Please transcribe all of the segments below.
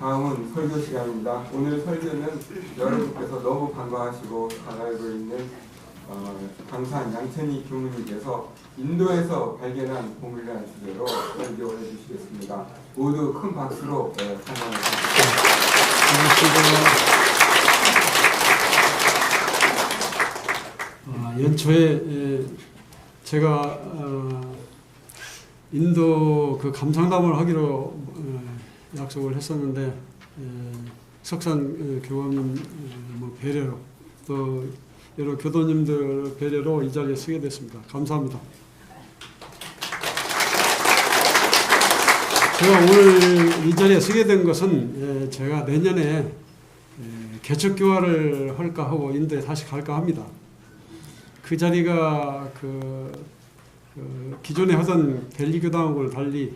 다음은 설교 시간입니다. 오늘 설교는 여러분께서 너무 반가워하시고 잘 알고 있는 강산 양천희 교무님께서 인도에서 발견한 보물이라는 주제로 설교해 주시겠습니다. 모두 큰 박수로 환영합니다. 연초에 제가 인도 그 감상담을 하기로 약속을 했었는데 석산 교원님 배려로 또 여러 교도님들 배려로 이 자리에 서게 됐습니다. 감사합니다. 제가 오늘 이 자리에 서게 된 것은 제가 내년에 개척교화를 할까 하고 인도에 다시 갈까 합니다. 그 자리가 기존에 하던 델리교당하고 달리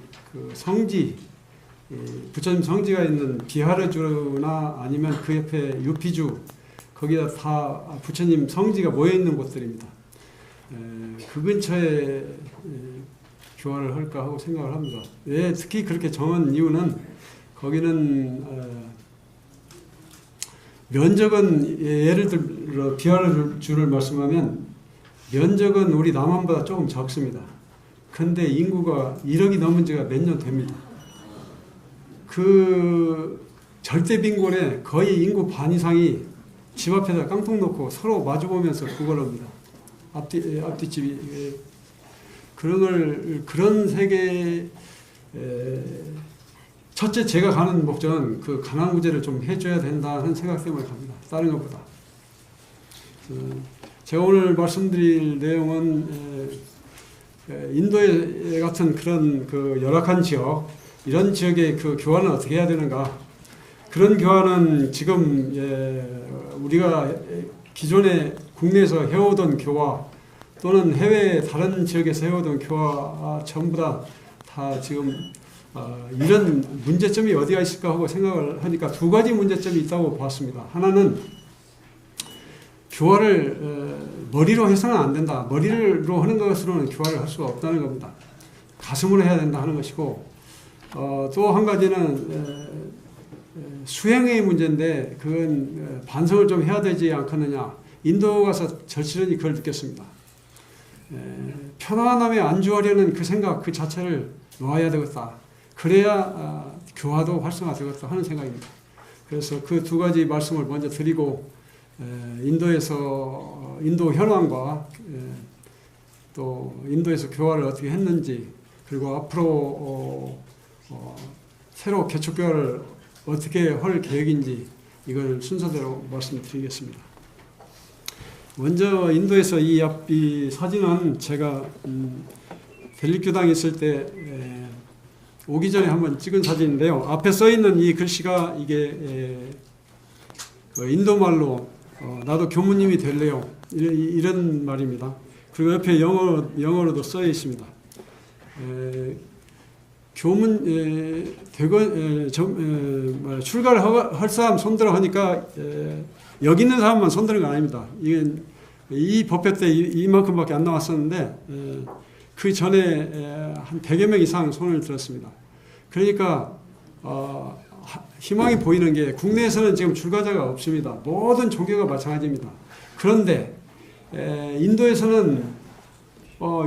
성지, 부처님 성지가 있는 비하르주나 아니면 그 옆에 유피주, 거기다 다 부처님 성지가 모여있는 곳들입니다. 그 근처에 교화를 할까 하고 생각을 합니다. 왜 특히 그렇게 정한 이유는 거기는 면적은 예를 들어 비하르주를 말씀하면 면적은 우리 남한보다 조금 적습니다. 근데 인구가 1억이 넘은 지가 몇 년 됩니다. 그 절대 빈곤에 거의 인구 반 이상이 집 앞에다 깡통 놓고 서로 마주보면서 구걸합니다. 앞뒤집이. 그런 세계, 첫째 제가 가는 목적은 그 가난 구제를 좀 해줘야 된다는 생각 때문에 갑니다. 다른 것보다. 제가 오늘 말씀드릴 내용은 인도에 같은 그런 그 열악한 지역, 이런 지역의 그 교화는 어떻게 해야 되는가? 그런 교화는 지금 우리가 기존에 국내에서 해오던 교화 또는 해외 다른 지역에서 해오던 교화 전부 다 지금 이런 문제점이 어디가 있을까 하고 생각을 하니까 두 가지 문제점이 있다고 봤습니다. 하나는 교화를 머리로 해서는 안 된다. 머리로 하는 것으로는 교화를 할 수가 없다는 겁니다. 가슴으로 해야 된다 하는 것이고 또 한 가지는 수행의 문제인데 그건 반성을 좀 해야 되지 않겠느냐. 인도 가서 절실히 그걸 느꼈습니다. 편안함에 안주하려는 그 생각 그 자체를 놓아야 되겠다. 그래야 교화도 활성화되겠다 하는 생각입니다. 그래서 그 두 가지 말씀을 먼저 드리고 인도에서 인도 현황과 또 인도에서 교화를 어떻게 했는지 그리고 앞으로 새로 개척교화를 어떻게 할 계획인지 이걸 순서대로 말씀드리겠습니다. 먼저 인도에서 이 사진은 제가 델리교당에 있을 때 오기 전에 한번 찍은 사진인데요. 앞에 써 있는 이 글씨가 이게 인도말로 나도 교무님이 될래요. 이런 말입니다. 그리고 옆에 영어로도 써 있습니다. 출가를 할 사람 손들어 하니까 여기 있는 사람만 손드는 거 아닙니다. 이 법회 때 이만큼밖에 안 나왔었는데 그 전에 한 100여 명 이상 손을 들었습니다. 그러니까 희망이 보이는 게 국내에서는 지금 출가자가 없습니다. 모든 종교가 마찬가지입니다. 그런데 인도에서는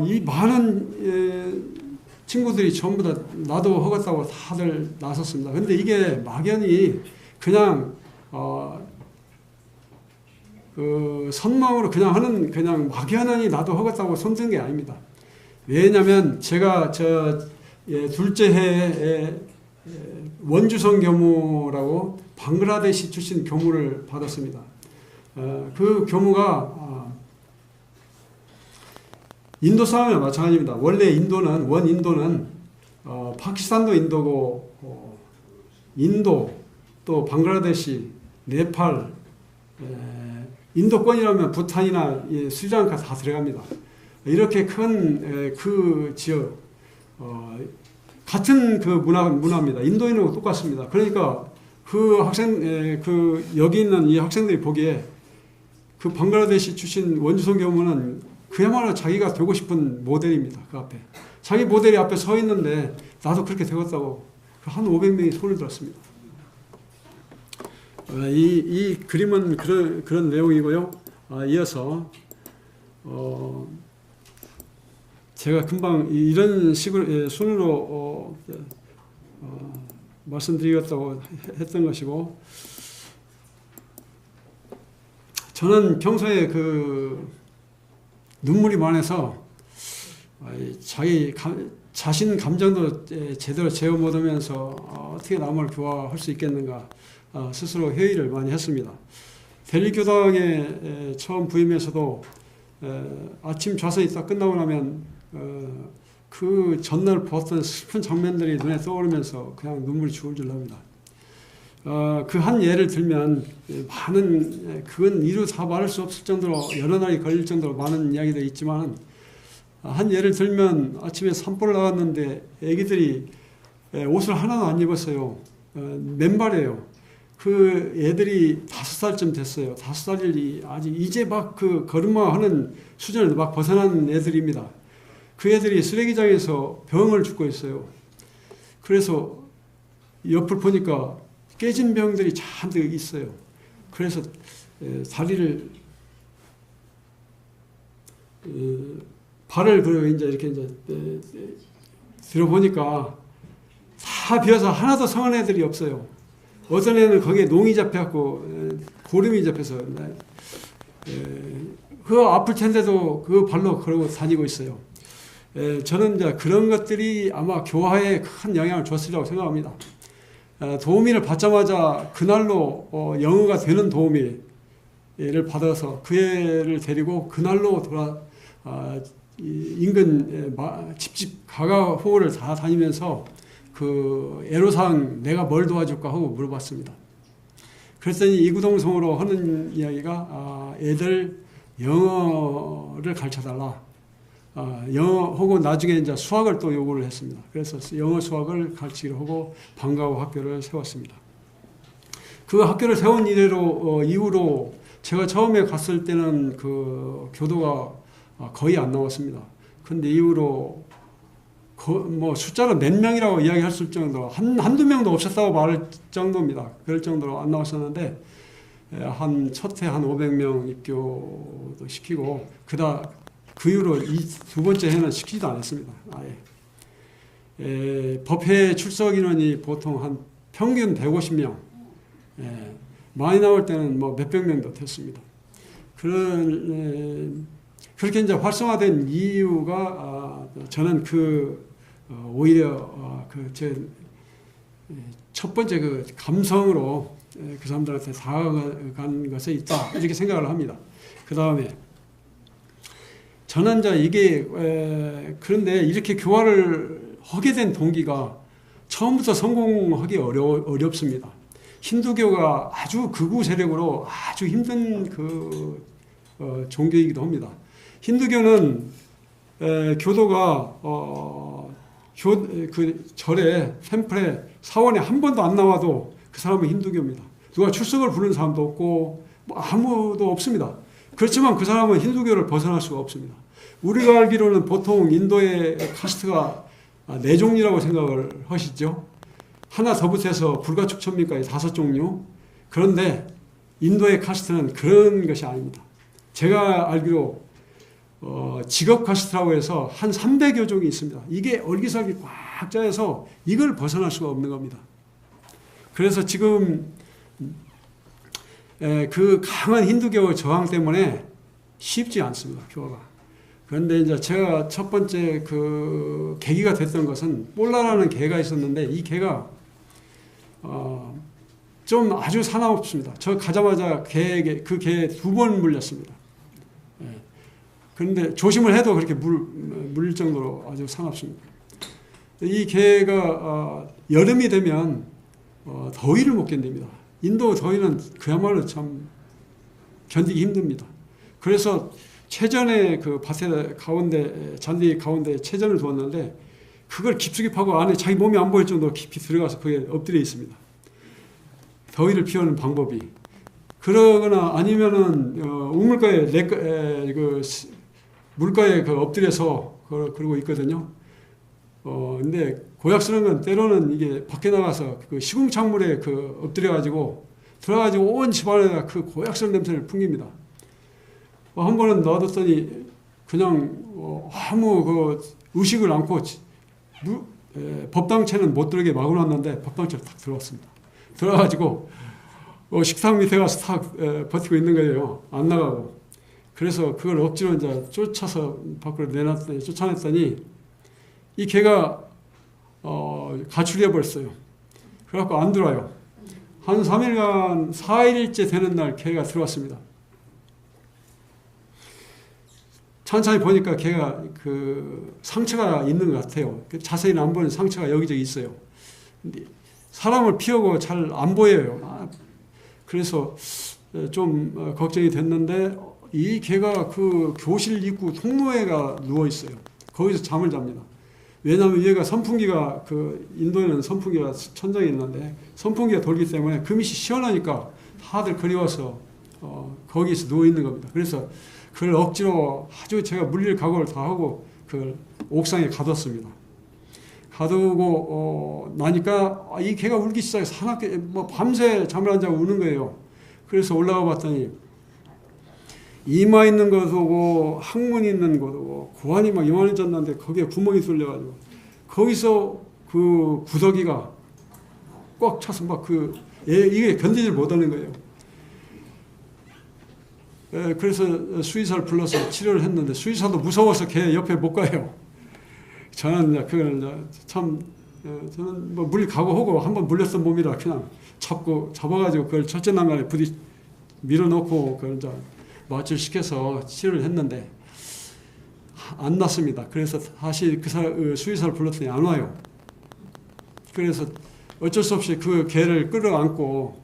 이 많은 친구들이 전부 다 나도 하겠다고 다들 나섰습니다. 그런데 이게 막연히 그냥 그 선망으로 그냥 막연히 나도 하겠다고 손든 게 아닙니다. 왜냐하면 제가 둘째 해에 원주성 교무라고 방글라데시 출신 교무를 받았습니다. 그 교무가 인도 사람이나 마찬가지입니다. 원래 인도는 파키스탄도 인도고 인도 또 방글라데시, 네팔, 인도권이라면 부탄이나 스리랑카 다 들어갑니다. 이렇게 큰 그 지역 같은 그 문화입니다. 인도인하고 똑같습니다. 그러니까 여기 있는 이 학생들이 보기에 그 방글라데시 출신 원주성 교무는 그야말로 자기가 되고 싶은 모델입니다. 그 앞에 자기 모델이 앞에 서 있는데 나도 그렇게 되겠다고 한 500명이 손을 들었습니다. 이 그림은 그런 내용이고요. 이어서 제가 금방 이런 식으로 순으로 말씀드리겠다고 했던 것이고, 저는 평소에 그 눈물이 많아서 자신 감정도 제대로 제어 못하면서 어떻게 남을 교화할 수 있겠는가 스스로 회의를 많이 했습니다. 대립교당에 처음 부임해서도 아침 좌선이 딱 끝나고 나면 그 전날 보았던 슬픈 장면들이 눈에 떠오르면서 그냥 눈물이 줄줄 납니다. 그 한 예를 들면 많은, 그건 이루 다 말할 수 없을 정도로 여러 날이 걸릴 정도로 많은 이야기도 있지만, 한 예를 들면 아침에 산보를 나갔는데 애기들이 옷을 하나도 안 입었어요. 맨발이에요. 그 애들이 5살쯤 됐어요. 5살이 아직 이제 막 그 걸음마 하는 수준을 막 벗어난 애들입니다. 그 애들이 쓰레기장에서 병을 죽고 있어요. 그래서 옆을 보니까 깨진 병들이 잔뜩 있어요. 그래서 다리를 발을 그리고 이제 이렇게 들어보니까 다 비어서 하나도 성한 애들이 없어요. 어떤 애는 거기에 농이 잡혀갖고 고름이 잡혀서 그 아플 텐데도 그 발로 걸고 다니고 있어요. 저는 이제 그런 것들이 아마 교화에 큰 영향을 줬으리라고 생각합니다. 도우미를 받자마자 그날로 영어가 되는 도우미를 받아서 그 애를 데리고 그날로 인근 집집 가가호를 다 다니면서 그 애로사항 내가 뭘 도와줄까 하고 물어봤습니다. 그랬더니 이구동성으로 하는 이야기가 애들 영어를 가르쳐달라. 영어 하고 나중에 이제 수학을 또 요구를 했습니다. 그래서 영어 수학을 가르치기로 하고 방과후 학교를 세웠습니다. 그 학교를 세운 이후로 제가 처음에 갔을 때는 그 교도가 거의 안 나왔습니다. 근데 이후로 뭐 숫자로 몇 명이라고 이야기할 수 있을 정도로 한두 명도 없었다고 말할 정도입니다. 그럴 정도로 안 나왔었는데 첫해 한 500명 입교도 시키고 그 이후로 두 번째 해는 시키지도 않았습니다. 아예. 법회 출석 인원이 보통 한 평균 150명. 많이 나올 때는 뭐 몇백 명도 됐습니다. 그렇게 이제 활성화된 이유가 저는 오히려 첫 번째 그 감성으로 그 사람들한테 다가간 것에 있다 이렇게 생각을 합니다. 그 다음에 저는 이제 그런데 이렇게 교화를 하게 된 동기가 처음부터 성공하기 어렵습니다. 힌두교가 아주 극우 세력으로 아주 힘든 종교이기도 합니다. 힌두교는 교도가 그 절에 템플에 사원에 한 번도 안 나와도 그 사람은 힌두교입니다. 누가 출석을 부르는 사람도 없고 뭐 아무도 없습니다. 그렇지만 그 사람은 힌두교를 벗어날 수가 없습니다. 우리가 알기로는 보통 인도의 카스트가 4종류라고 생각을 하시죠. 하나 더 붙여서 불가축천민까지 5종류. 그런데 인도의 카스트는 그런 것이 아닙니다. 제가 알기로 직업 카스트라고 해서 한 300여 종이 있습니다. 이게 얼기설기 꽉 짜여서 이걸 벗어날 수가 없는 겁니다. 그래서 지금 그 강한 힌두교 저항 때문에 쉽지 않습니다. 교화가. 그런데 이제 제가 첫 번째 그 계기가 됐던 것은 볼라라는 개가 있었는데 이 개가 좀 아주 사나웠습니다. 저 가자마자 그 개에 2번 물렸습니다. 그런데 조심을 해도 그렇게 물릴 정도로 아주 사납습니다. 이 개가 여름이 되면 더위를 못 견딥니다. 인도 더위는 그야말로 참 견디기 힘듭니다. 그래서 체전에 그 밭에 가운데 잔디 가운데 체전을 두었는데 그걸 깊숙이 파고 안에 자기 몸이 안 보일 정도로 깊이 들어가서 거기에 엎드려 있습니다. 더위를 피우는 방법이. 그러거나 아니면은 우물가에 물가에 엎드려서 그러고 있거든요. 근데 고약스러운 건 때로는 이게 밖에 나가서 그 시궁창물에 엎드려 가지고 들어가지고 온 집안에다 그 고약성 냄새를 풍깁니다. 한 번은 놔뒀더니 그냥 아무 그 의식을 않고 법당체는 못 들어게 막아놨는데 법당체를 탁 들어왔습니다. 들어가지고 식탁 밑에 가서 탁 버티고 있는 거예요. 안 나가고. 그래서 그걸 억지로 이제 쫓아서 밖으로 쫓아냈더니 이 개가 가출해 버렸어요. 그래갖고 안 들어와요. 한 3일간 4일째 되는 날 개가 들어왔습니다. 천천히 보니까 개가 그 상처가 있는 것 같아요. 자세히는 안 보는 상처가 여기저기 있어요. 근데 사람을 피하고 잘 안 보여요. 그래서 좀 걱정이 됐는데 이 개가 그 교실 입구 통로에가 누워 있어요. 거기서 잠을 잡니다. 왜냐하면 얘가 선풍기가 그 인도에는 선풍기가 천장에 있는데 선풍기가 돌기 때문에 그 밑이 시원하니까 다들 그리워서 거기서 누워 있는 겁니다. 그래서 그걸 억지로 아주 제가 물릴 각오를 다 하고 그 옥상에 가뒀습니다. 가두고 나니까 이 개가 울기 시작해서 하나께 뭐 밤새 잠을 안 자고 우는 거예요. 그래서 올라가 봤더니 이마 있는 것도 오고 항문 있는 것도 오고 고환이 막 요만해졌는데 거기에 구멍이 뚫려가지고 거기서 그 구더기가 꽉 차서 막 이게 견디질 못하는 거예요. 그래서 수의사를 불러서 치료를 했는데 수의사도 무서워서 걔 옆에 못 가요. 저는 그걸 참 저는 뭐 물릴 각오하고 한번 물렸던 몸이라 그냥 잡아가지고 그걸 첫째 난간에 밀어넣고 그걸 이제 마취시켜서 치료를 했는데 안 났습니다. 그래서 다시 그 수의사를 불렀더니 안 와요. 그래서 어쩔 수 없이 그 개를 끌어안고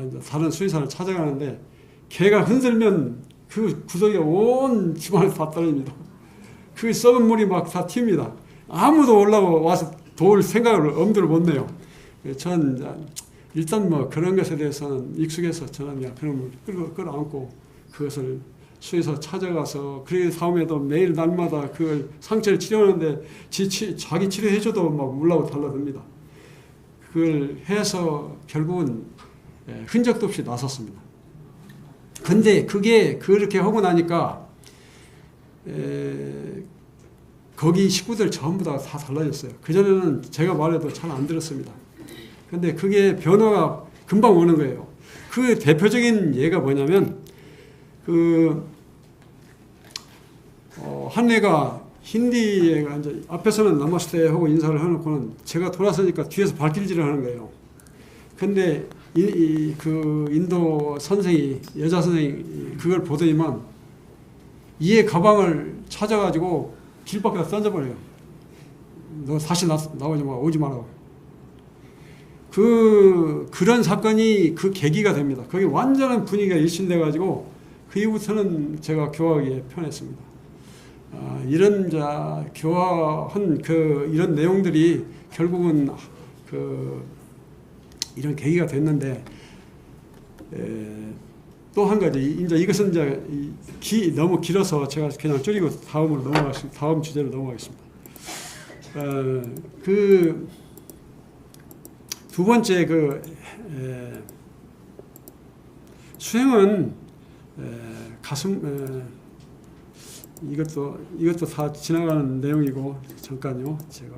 이제 다른 수의사를 찾아가는데 개가 흔들면 그 구석에 온 집안을 다 떨립니다. 그 썩은 물이 막 다 튑니다. 아무도 와서 도울 생각을 엄두를 못 내요. 저는 일단 뭐 그런 것에 대해서는 익숙해서 저는 그냥 그런 끌어안고 그것을 수의사 찾아가서 그 다음에도 매일 날마다 그 상처를 치료하는데 자기 치료해줘도 막 울라고 달라듭니다. 그걸 해서 결국은 흔적도 없이 나섰습니다. 근데 그게 그렇게 하고 나니까 거기 식구들 전부 다 달라졌어요. 그전에는 제가 말해도 잘 안 들었습니다. 근데 그게 변화가 금방 오는 거예요. 그 대표적인 예가 뭐냐면 한 애가 힌디 애가 이제 앞에서는 나마스테 하고 인사를 해놓고는 제가 돌아서니까 뒤에서 발길질을 하는 거예요. 근데 그 인도 선생이 여자 선생이 그걸 보더니만 이의 가방을 찾아가지고 길 밖에다 던져버려요. 너 다시 나오지 마, 오지 말라고. 그런 사건이 그 계기가 됩니다. 거기 완전한 분위기가 일신돼가지고 그 이후부터는 제가 교화하기에 편했습니다. 이런 교화한 이런 내용들이 결국은 이런 계기가 됐는데 또 한 가지 이제 이것은 이제 너무 길어서 제가 그냥 줄이고 다음 주제로 넘어가겠습니다. 두 번째 수행은 이것도 다 지나가는 내용이고 잠깐요 제가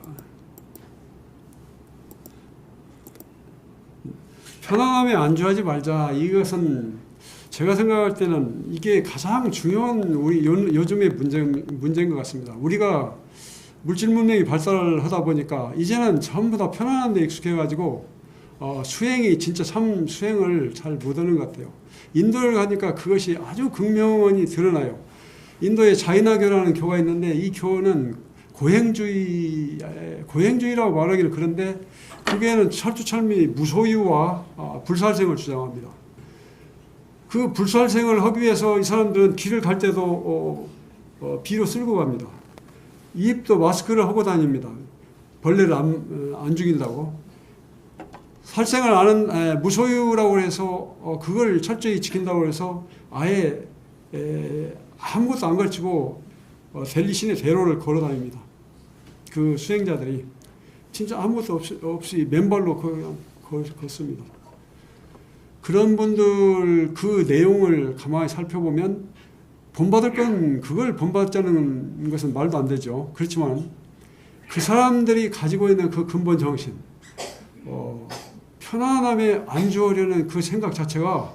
편안함에 안주하지 말자. 이것은 제가 생각할 때는 이게 가장 중요한 우리 요즘의 문제인 것 같습니다. 우리가 물질 문명이 발달을 하다 보니까 이제는 전부 다 편안한 데 익숙해가지고 수행이 진짜 참 수행을 잘 못하는 것 같아요. 인도를 가니까 그것이 아주 극명히 드러나요. 인도에 자이나교라는 교가 있는데 이 교는 고행주의라고 말하기는 그런데 그게는 철두철미 무소유와 불살생을 주장합니다. 그 불살생을 하기 위해서 이 사람들은 길을 갈 때도 비로 쓸고 갑니다. 입도 마스크를 하고 다닙니다. 벌레를 안 죽인다고. 살생을 하는 무소유라고 해서 그걸 철저히 지킨다고 해서 아예 아무것도 안 걸치고 델리신의 대로를 걸어 다닙니다. 그 수행자들이 진짜 아무것도 없이 맨발로 걷습니다. 그런 분들 그 내용을 가만히 살펴보면 본받을 건 그걸 본받자는 것은 말도 안 되죠. 그렇지만 그 사람들이 가지고 있는 그 근본 정신, 편안함에 안주하려는 그 생각 자체가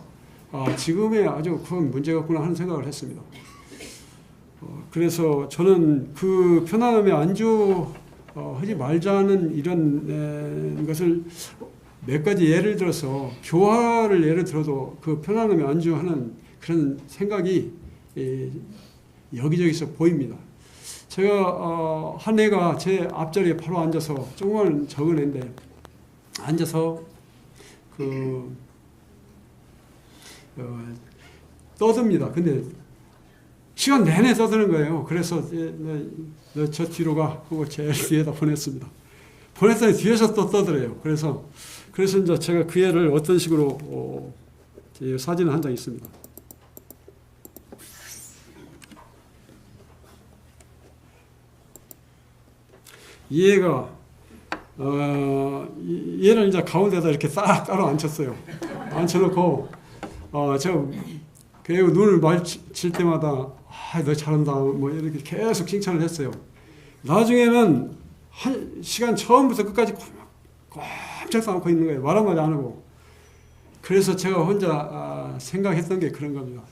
지금의 아주 큰 문제가구나 하는 생각을 했습니다. 그래서 저는 그 편안함에 안주하지 말자는 이런 것을 몇 가지 예를 들어서 교화를 예를 들어도 그 편안함에 안주하는 그런 생각이 여기저기서 보입니다. 제가 한 애가 제 앞자리에 바로 앉아서 조그만 적은 애인데 앉아서 떠듭니다. 근데 시간 내내 떠드는 거예요. 그래서 너 저 뒤로 가 하고 제일 뒤에다 보냈습니다. 보냈더니 뒤에서 또 떠들어요. 그래서 이제 제가 그 애를 어떤 식으로 사진을 한 장 있습니다. 이 애가 얘를 이제 가운데다 이렇게 딱 따로 앉혔어요. 앉혀놓고 제가 그 애가 눈을 마주칠 때마다 너 잘한다 뭐 이렇게 계속 칭찬을 했어요. 나중에는 한 시간 처음부터 끝까지 꼼짝 않고 있는 거예요. 말 한마디 안 하고. 그래서 제가 혼자 생각했던 게 그런 겁니다.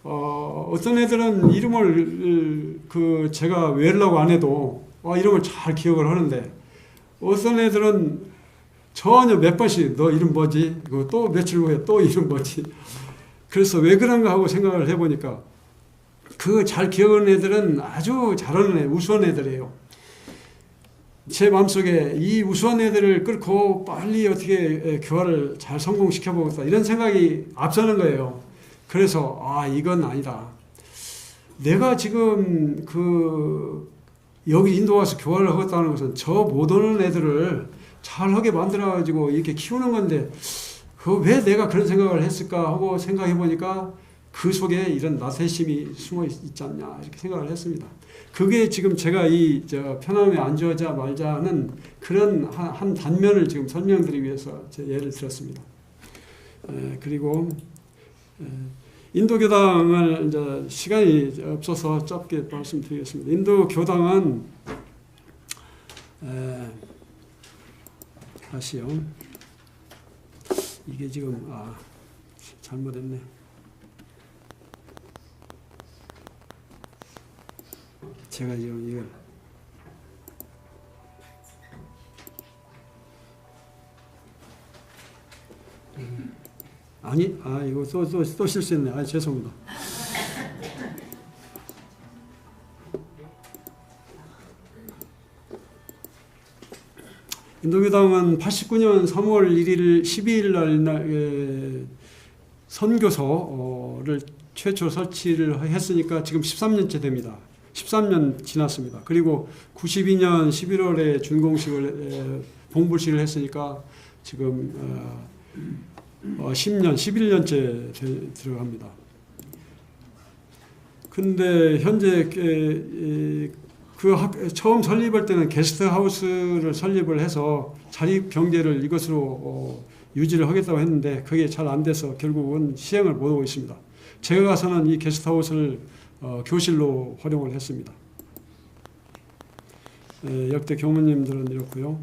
어떤 애들은 이름을 제가 외우려고 안 해도 이름을 잘 기억을 하는데 어떤 애들은 전혀 몇 번씩 너 이름 뭐지? 또 며칠 후에 또 이름 뭐지? 그래서 왜 그런가 하고 생각을 해보니까 그 잘 기억하는 애들은 아주 잘하는 애, 우수한 애들이에요. 제 마음속에 이 우수한 애들을 끌고 빨리 어떻게 교화를 잘 성공시켜보겠다 이런 생각이 앞서는 거예요. 그래서 이건 아니다. 내가 지금 여기 인도 와서 교화를 하겠다는 것은 저 못 오는 애들을 잘하게 만들어가지고 이렇게 키우는 건데 왜 내가 그런 생각을 했을까 하고 생각해 보니까 그 속에 이런 나태심이 숨어 있지 않냐 이렇게 생각을 했습니다. 그게 지금 제가 편안함에 안주하자 말자는 그런 한 단면을 지금 설명드리기 위해서 제 예를 들었습니다. 그리고 인도 교당을 이제 시간이 없어서 짧게 말씀드리겠습니다. 인도 교당은 다시요. 이게 지금 잘못했네. 제가 지금 이걸 이거 또 실수했네. 죄송합니다. 인도교당은 89년 3월 1일 12일 날 선교소를 최초 설치를 했으니까 지금 13년째 됩니다. 13년 지났습니다. 그리고 92년 11월에 준공식을 봉불식을 했으니까 지금 10년, 11년째 들어갑니다. 근데 현재 처음 설립할 때는 게스트하우스를 설립을 해서 자립 경제를 이것으로 유지를 하겠다고 했는데 그게 잘 안 돼서 결국은 시행을 못 하고 있습니다. 제가 가서는 이 게스트하우스를 교실로 활용을 했습니다. 역대 교무님들은 이렇고요.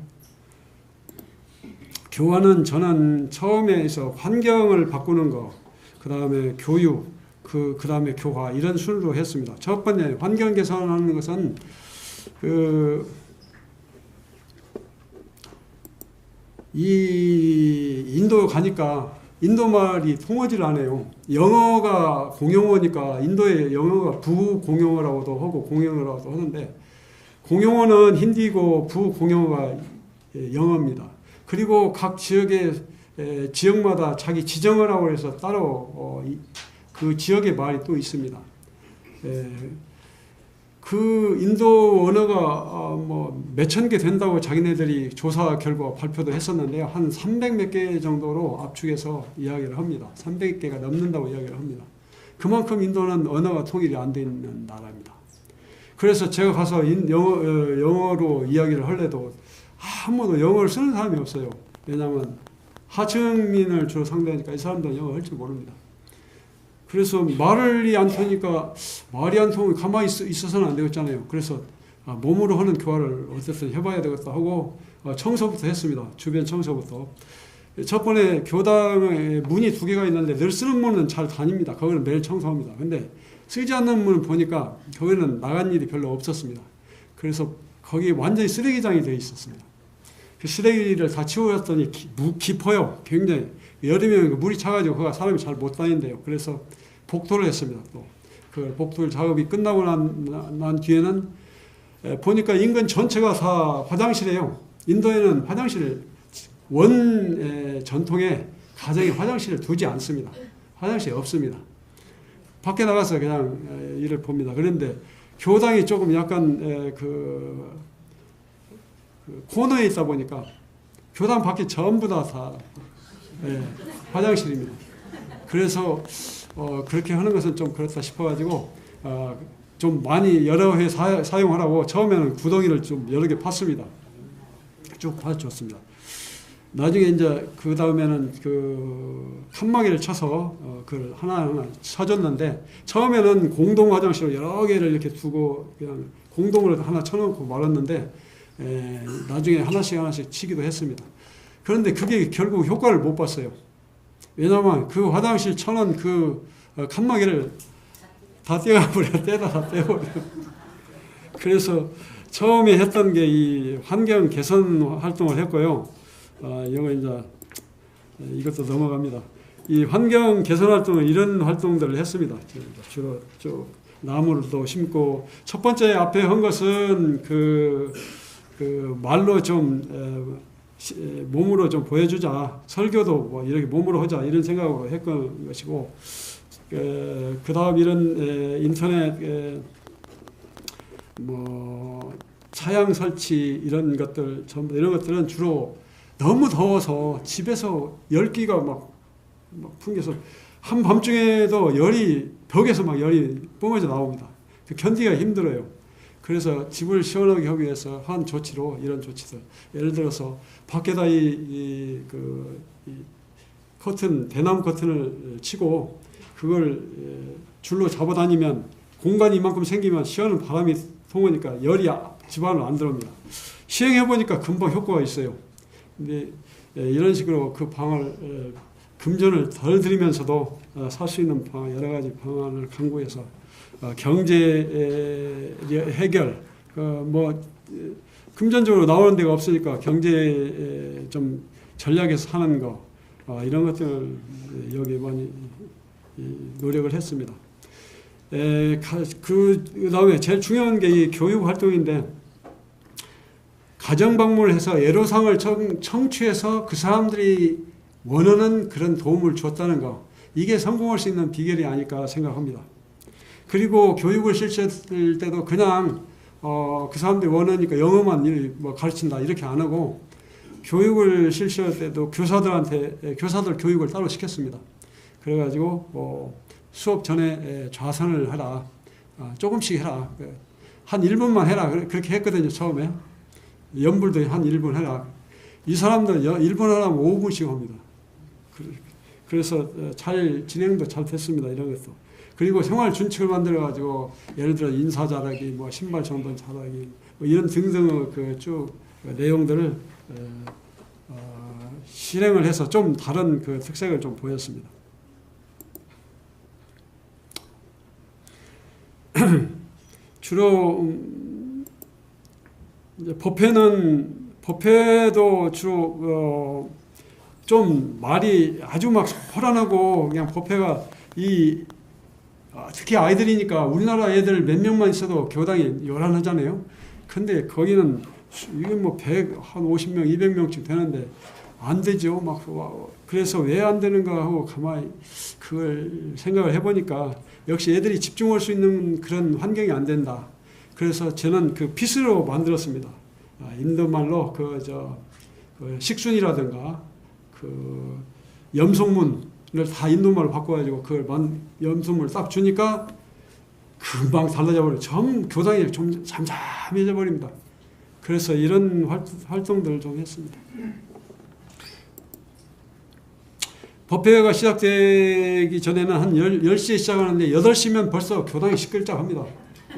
교화는 저는 처음에서 환경을 바꾸는 거, 그 다음에 교육, 그 다음에 교화 이런 순으로 했습니다. 첫 번째 환경 개선하는 것은 이 인도 가니까 인도 말이 통하지를 않아요. 영어가 공용어니까 인도의 영어가 부공용어라고도 하고 공용어라고도 하는데 공용어는 힌디고 부공용어가 영어입니다. 그리고 각 지역마다 자기 지정어라고 해서 따로 그 지역의 말이 또 있습니다. 그 인도 언어가 몇천 개 된다고 자기네들이 조사 결과 발표도 했었는데요. 한 300몇 개 정도로 압축해서 이야기를 합니다. 300개가 넘는다고 이야기를 합니다. 그만큼 인도는 언어가 통일이 안 돼 있는 나라입니다. 그래서 제가 가서 영어로 이야기를 할래도 아무도 영어를 쓰는 사람이 없어요. 왜냐하면 하층민을 주로 상대하니까 이 사람들은 영어 할 줄 모릅니다. 그래서 말이 안 통하니까 말이 안 통하면 가만히 있어서는 안 되겠잖아요. 그래서 몸으로 하는 교화를 어쨌든 해봐야 되겠다 하고 청소부터 했습니다. 주변 청소부터. 첫 번에 교당에 문이 2개가 있는데 늘 쓰는 문은 잘 다닙니다. 거기는 매일 청소합니다. 근데 쓰지 않는 문을 보니까 거기는 나간 일이 별로 없었습니다. 그래서 거기 완전히 쓰레기장이 되어 있었습니다. 그 쓰레기를 다 치워놨더니 깊어요. 굉장히. 여름에 물이 차가지고 거기가 사람이 잘 못 다닌대요. 그래서 복도를 했습니다. 또 그 복도 작업이 끝나고 난 뒤에는 보니까 인근 전체가 다 화장실이에요. 인도에는 화장실을 전통의 가정에 화장실을 두지 않습니다. 화장실이 없습니다. 밖에 나가서 그냥 일을 봅니다. 그런데 교당이 조금 약간 그 코너에 있다 보니까 교당 밖에 전부 다 화장실입니다. 그래서 그렇게 하는 것은 좀 그렇다 싶어가지고 좀 많이 여러 회 사용하라고 처음에는 구덩이를 좀 여러 개 팠습니다. 쭉 파줬습니다. 나중에 이제 그 다음에는 그 칸막이를 쳐서 그걸 하나하나 쳐줬는데 처음에는 공동 화장실을 여러 개를 이렇게 두고 그냥 공동으로 하나 쳐놓고 말았는데 나중에 하나씩 치기도 했습니다. 그런데 그게 결국 효과를 못 봤어요. 왜냐하면 그 화장실 쳐놓은 그 칸막이를 다 떼어버려, 떼다 다 떼어버려. 그래서 처음에 했던 게 이 환경 개선 활동을 했고요. 이거 이제 이것도 넘어갑니다. 이 환경 개선 활동은 이런 활동들을 했습니다. 주로 쭉 나무를 또 심고 첫 번째 앞에 한 것은 그 말로 좀 몸으로 좀 보여주자. 설교도 뭐 이렇게 몸으로 하자 이런 생각으로 했던 것이고 그 다음 이런 인터넷 뭐 차양 설치 이런 것들 전부 이런 것들은 주로 너무 더워서 집에서 열기가 막 풍겨서 한밤중에도 벽에서 막 열이 뿜어져 나옵니다. 견디기가 힘들어요. 그래서 집을 시원하게 하기 위해서 한 조치로 이런 조치들 예를 들어서 밖에다 이 커튼 대나무 커튼을 치고 그걸 줄로 잡아다니면 공간이 이만큼 생기면 시원한 바람이 통하니까 열이 집 안으로 안 들어옵니다. 시행해 보니까 금방 효과가 있어요. 근데 이런 식으로 그 방을 금전을 덜 들이면서도 살 수 있는 여러 가지 방안을 강구해서 경제 해결 뭐 금전적으로 나오는 데가 없으니까 경제 좀 전략에서 하는 거 이런 것들을 여기 많이 노력을 했습니다. 그 다음에 제일 중요한 게 이 교육 활동인데 가정 방문을 해서 애로사항을 청취해서 그 사람들이 원하는 그런 도움을 줬다는 거 이게 성공할 수 있는 비결이 아닐까 생각합니다. 그리고 교육을 실시할 때도 그냥 그 사람들이 원하니까 영어만 뭐 가르친다 이렇게 안 하고 교육을 실시할 때도 교사들 교육을 따로 시켰습니다. 그래가지고 수업 전에 좌선을 해라. 조금씩 해라. 한 1분만 해라. 그렇게 했거든요. 처음에. 연불도 한 1분 해라. 이 사람들은 1분 하라면 5분씩 합니다. 그래서 잘 진행도 잘 됐습니다. 이런 것도. 그리고 생활 준칙을 만들어가지고 예를 들어 인사 잘하기, 뭐 신발 정돈 잘하기, 뭐 이런 등등의 쭉 내용들을 실행을 해서 좀 다른 그 특색을 좀 보였습니다. 주로 이제 법회도 주로 좀 말이 아주 막 호란하고 그냥 법회가 특히 아이들이니까 우리나라 애들 몇 명만 있어도 교당이 요란하잖아요. 근데 거기는 이게 뭐 100, 한 50명, 200명쯤 되는데 안 되죠. 막 그래서 왜 안 되는가 하고 가만히 그걸 생각을 해보니까 역시 애들이 집중할 수 있는 그런 환경이 안 된다. 그래서 저는 그 핏으로 만들었습니다. 인도말로 그 식순이라든가 그 염소문을 다 인도말로 바꿔가지고 그걸 염소문을 딱 주니까 금방 달라져 버려요. 교당이 좀 잠잠해져 버립니다. 그래서 이런 활동들을 좀 했습니다. 법회가 시작되기 전에는 한 10시에 시작하는데 8시면 벌써 교당이 시끌짝합니다.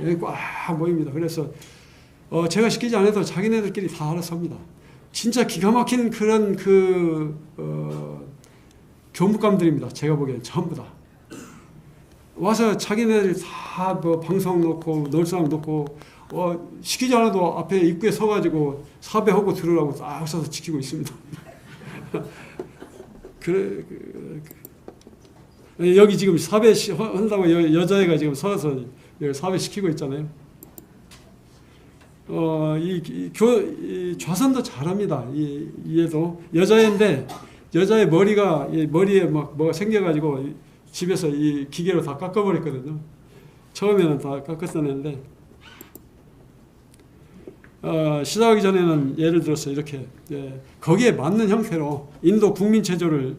여기 꽉 모입니다. 그래서 제가 시키지 않아도 자기네들끼리 다 알아서 합니다. 진짜 기가 막힌 그런 교묵감들입니다. 제가 보기엔 전부 다. 와서 자기네들이 다 뭐 방송 놓고 놀상 놓고 시키지 않아도 앞에 입구에 서가지고 사배하고 들으라고 딱 서서 지키고 있습니다. 여기 지금 사배 한다고 여자애가 지금 서서 사배 시키고 있잖아요. 좌선도 잘합니다. 얘도 여자애인데 여자의 머리에 막 뭐가 생겨가지고 집에서 이 기계로 다 깎아버렸거든요. 처음에는 다 깎았었는데 시작하기 전에는 예를 들어서 이렇게 거기에 맞는 형태로 인도 국민 체조를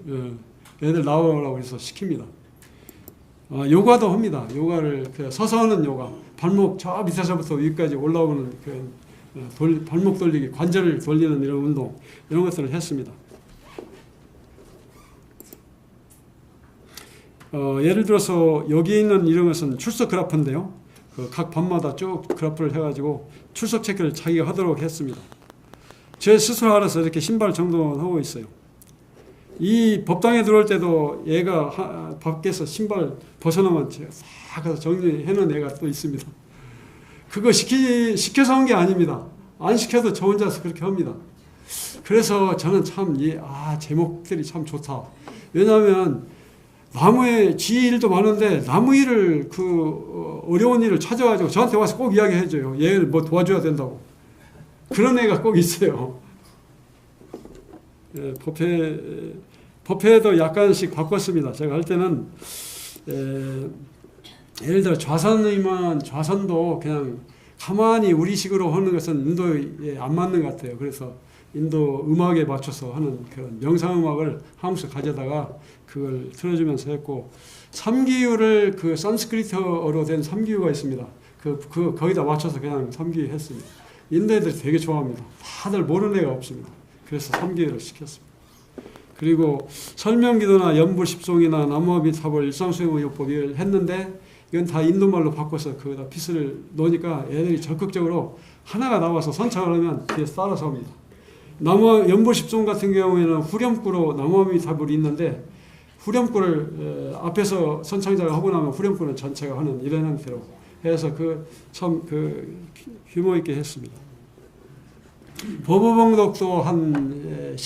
애들 나오라고 해서 시킵니다. 요가도 합니다. 요가를 서서 하는 요가, 발목 저 밑에서부터 위까지 올라오는 발목 돌리기, 관절을 돌리는 이런 운동, 이런 것들을 했습니다. 예를 들어서 여기 있는 이런 것은 출석 그래프인데요. 각 반마다 쭉 그래프를 해가지고 출석 체크를 자기가 하도록 했습니다. 제 스스로 알아서 이렇게 신발 정돈하고 있어요. 이 법당에 들어올 때도 얘가 밖에서 신발 벗어나면 제가 싹 가서 정리해놓은 애가 또 있습니다. 그거 시켜서 한 게 아닙니다. 안 시켜도 저 혼자서 그렇게 합니다. 그래서 저는 참 제목들이 참 좋다. 왜냐하면 나무에 지 일도 많은데 나무 일을 어려운 일을 찾아가지고 저한테 와서 꼭 이야기해줘요. 얘를 뭐 도와줘야 된다고. 그런 애가 꼭 있어요. 법회도 약간씩 바꿨습니다. 제가 할 때는 예를 들어 좌선도 그냥 가만히 우리식으로 하는 것은 인도에 안 맞는 것 같아요. 그래서 인도 음악에 맞춰서 하는 그런 명상음악을 하면서 가져다가 그걸 틀어주면서 했고, 삼기유를 산스크리트어로 된 삼기유가 있습니다. 거기다 맞춰서 그냥 삼기유 했습니다. 인도 애들이 되게 좋아합니다. 다들 모르는 애가 없습니다. 그래서 삼기유를 시켰습니다. 그리고 설명기도나 연불십송이나 나무아미타불 일상수행의요법을 했는데 이건 다 인도말로 바꿔서 거기다 피스를 넣으니까 애들이 적극적으로 하나가 나와서 선창을 하면 뒤에서 따라서 합니다. 연불십송 같은 경우에는 후렴구로 나무아미타불이 있는데 후렴구를 앞에서 선창자가 하고 나면 후렴구는 전체가 하는 이런 형태로 해서 참 규모 있게 했습니다. 법어봉독도 한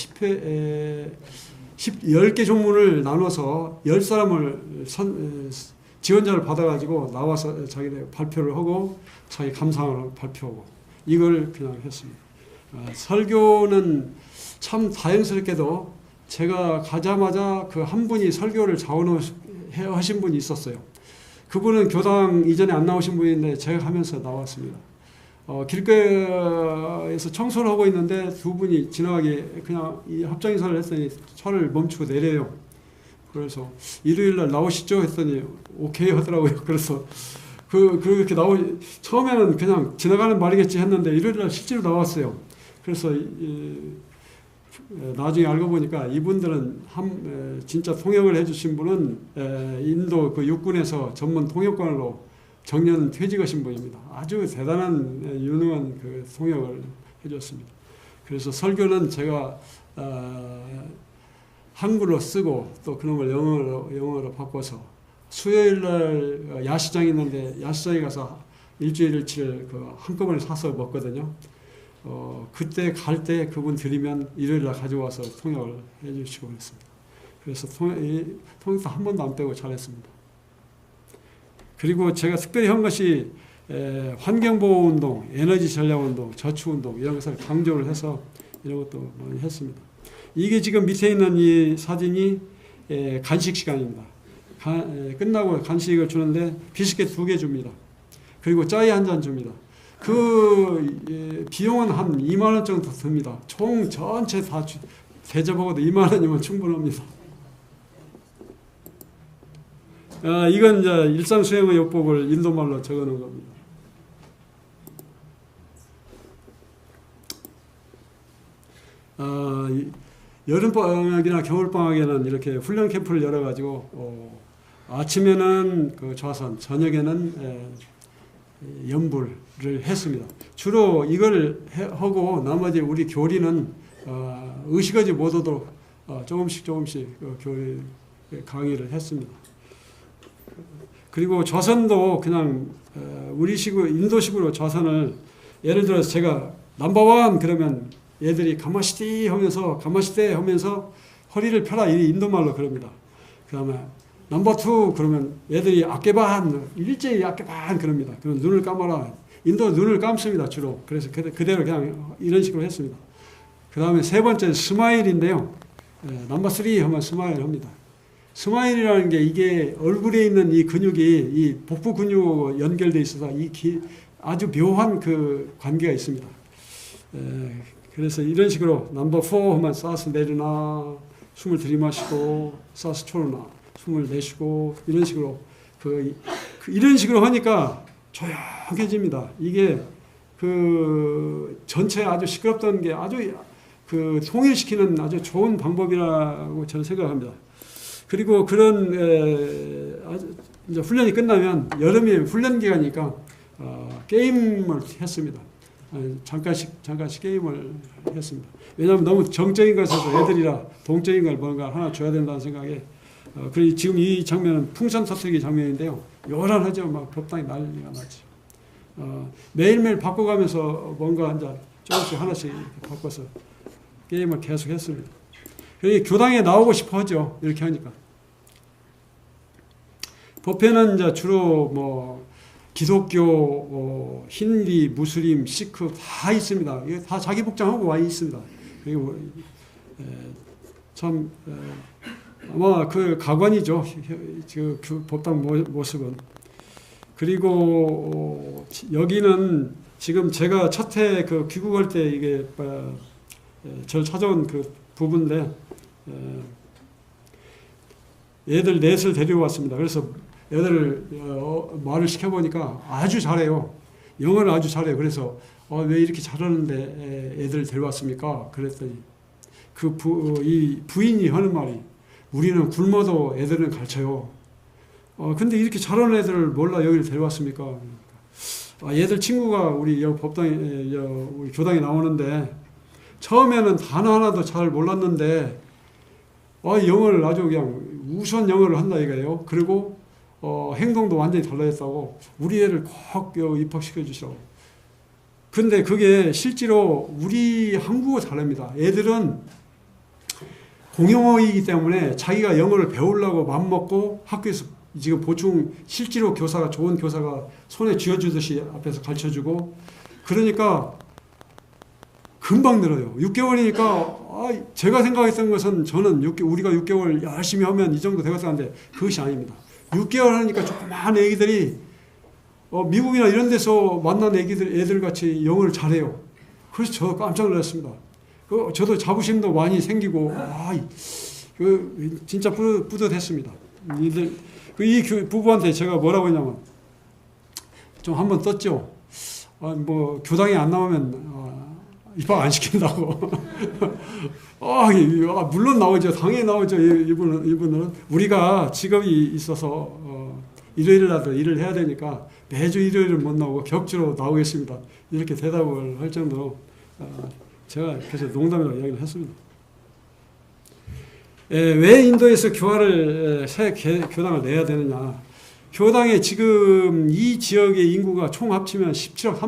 10개 종문을 나눠서 10사람을 지원자를 받아가지고 나와서 자기네 발표를 하고 자기 감상을 발표하고 이걸 그냥 했습니다. 설교는 참 다행스럽게도 제가 가자마자 한 분이 설교를 자원하신 분이 있었어요. 그분은 교당 이전에 안 나오신 분인데 제가 하면서 나왔습니다. 길가에서 청소를 하고 있는데 두 분이 지나가게 그냥 이 합장인사를 했더니 차를 멈추고 내려요. 그래서 일요일날 나오시죠 했더니 오케이 하더라고요. 그래서 그렇게 처음에는 그냥 지나가는 말이겠지 했는데 일요일날 실제로 나왔어요. 그래서 나중에 알고 보니까 이분들은 진짜 통역을 해주신 분은 인도 육군에서 전문 통역관으로 정년 퇴직하신 분입니다. 아주 대단한 유능한 통역을 해줬습니다. 그래서 설교는 제가 한글로 쓰고 또 그런 걸 영어로 바꿔서 수요일날 야시장이 있는데 야시장에 가서 일주일치를 한꺼번에 사서 먹거든요. 그때 갈 때 그분 드리면 일요일날 가져와서 통역을 해주시고 그랬습니다. 그래서 통역도 한 번도 안 빼고 잘했습니다. 그리고 제가 특별히 한 것이 환경보호운동, 에너지전략운동, 저축운동 이런 것을 강조를 해서 이런 것도 많이 했습니다. 이게 지금 밑에 있는 이 사진이 간식 시간입니다. 끝나고 간식을 주는데 비스켓 2개 줍니다. 그리고 짜이 한 잔 줍니다. 비용은 한 2만 원 정도 듭니다. 총 전체 다 대접하고도 2만 원이면 충분합니다. 이건 이제 일상수행의 요법을 인도말로 적어놓은 겁니다. 여름방학이나 겨울방학에는 이렇게 훈련 캠프를 열어가지고 아침에는 그 좌선, 저녁에는 연불을 했습니다. 주로 이걸 하고 나머지 우리 교리는 의식하지 못하도록 조금씩 교리 강의를 했습니다. 그리고 좌선도 그냥 우리식으로 인도식으로 좌선을 예를 들어서 제가 넘버원 그러면 얘들이 가마시티 하면서 가마시테 하면서 허리를 펴라 이 인도말로 그럽니다. 그 다음에 넘버 투 그러면 얘들이 아깨반 일제히 아깨반 그럽니다. 그럼 눈을 감아라. 인도 눈을 감습니다 주로. 그래서 그대로 그냥 이런 식으로 했습니다. 그 다음에 세 번째 스마일인데요. 넘버 쓰리 하면 스마일 합니다. 스마일이라는 게 이게 얼굴에 있는 이 근육이 이 복부 근육하고 연결되어 있어서 아주 묘한 그 관계가 있습니다. 그래서 이런 식으로 넘버 4 하면 사스 내리나 숨을 들이마시고 사스 초르나 숨을 내쉬고 이런 식으로 이런 식으로 하니까 조용해집니다. 이게 그 전체 아주 시끄럽던 게 아주 그 통일시키는 아주 좋은 방법이라고 저는 생각합니다. 그리고 그런 이제 훈련이 끝나면 여름에 훈련 기간이니까 게임을 했습니다. 잠깐씩 게임을 했습니다. 왜냐하면 너무 정적인 것에서 애들이라 동적인 걸 뭔가 하나 줘야 된다는 생각에 그리고 지금 이 장면은 풍선 터뜨리기 장면인데요. 요란하죠. 막 법당이 난리가 나지. 매일매일 바꿔가면서 뭔가 이제 조금씩 하나씩 바꿔서 게임을 계속 했습니다. 그리고 교당에 나오고 싶어 하죠. 이렇게 하니까. 법회는 이제 주로 뭐 기독교, 힌디, 무슬림, 시크 다 있습니다. 이게 다 자기 복장하고 와 있습니다. 그리고 참 아마 그 가관이죠. 그 법당 모습은. 그리고 여기는 지금 제가 첫 해 그 귀국할 때 이게 저를 찾아온 그 부부인데 애들 넷을 데려왔습니다. 그래서 애들을 말을 시켜보니까 아주 잘해요. 영어를 아주 잘해요. 그래서 왜 이렇게 잘하는데 애들을 데려왔습니까? 그랬더니 이 부인이 하는 말이 우리는 굶어도 애들은 가르쳐요. 근데 이렇게 잘하는 애들을 몰라 여기를 데려왔습니까? 얘들 친구가 우리 법당에 우리 교당에 나오는데 처음에는 단어 하나도 잘 몰랐는데 영어를 아주 그냥 우선 영어를 한다 이거예요. 그리고 행동도 완전히 달라졌다고 우리 애를 꼭 입학시켜 주시라고. 근데 그게 실제로 우리 한국어 다릅니다. 애들은 공용어이기 때문에 자기가 영어를 배우려고 맘먹고 학교에서 지금 보충 실제로 좋은 교사가 손에 쥐어주듯이 앞에서 가르쳐주고 그러니까 금방 늘어요. 6개월이니까 제가 생각했던 것은 저는 우리가 6개월 열심히 하면 이 정도 되겠다는데 그것이 아닙니다. 6개월 하니까 조그만 애기들이 미국이나 이런 데서 만난 애들 같이 영어를 잘해요. 그래서 저 깜짝 놀랐습니다. 저도 자부심도 많이 생기고 진짜 뿌듯했습니다. 이 부부한테 제가 뭐라고 했냐면 좀 한번 떴죠. 뭐 교당에 안 나오면 입학 안 시킨다고. 물론 나오죠. 당연히 나오죠. 이분은 우리가 직업이 있어서 일요일이라도 일을 해야 되니까 매주 일요일은 못 나오고 격주로 나오겠습니다. 이렇게 대답을 할 정도로 제가 그래서 농담이라고 이야기를 했습니다. 왜 인도에서 새 교당을 내야 되느냐. 교당에 지금 이 지역의 인구가 총 합치면 17억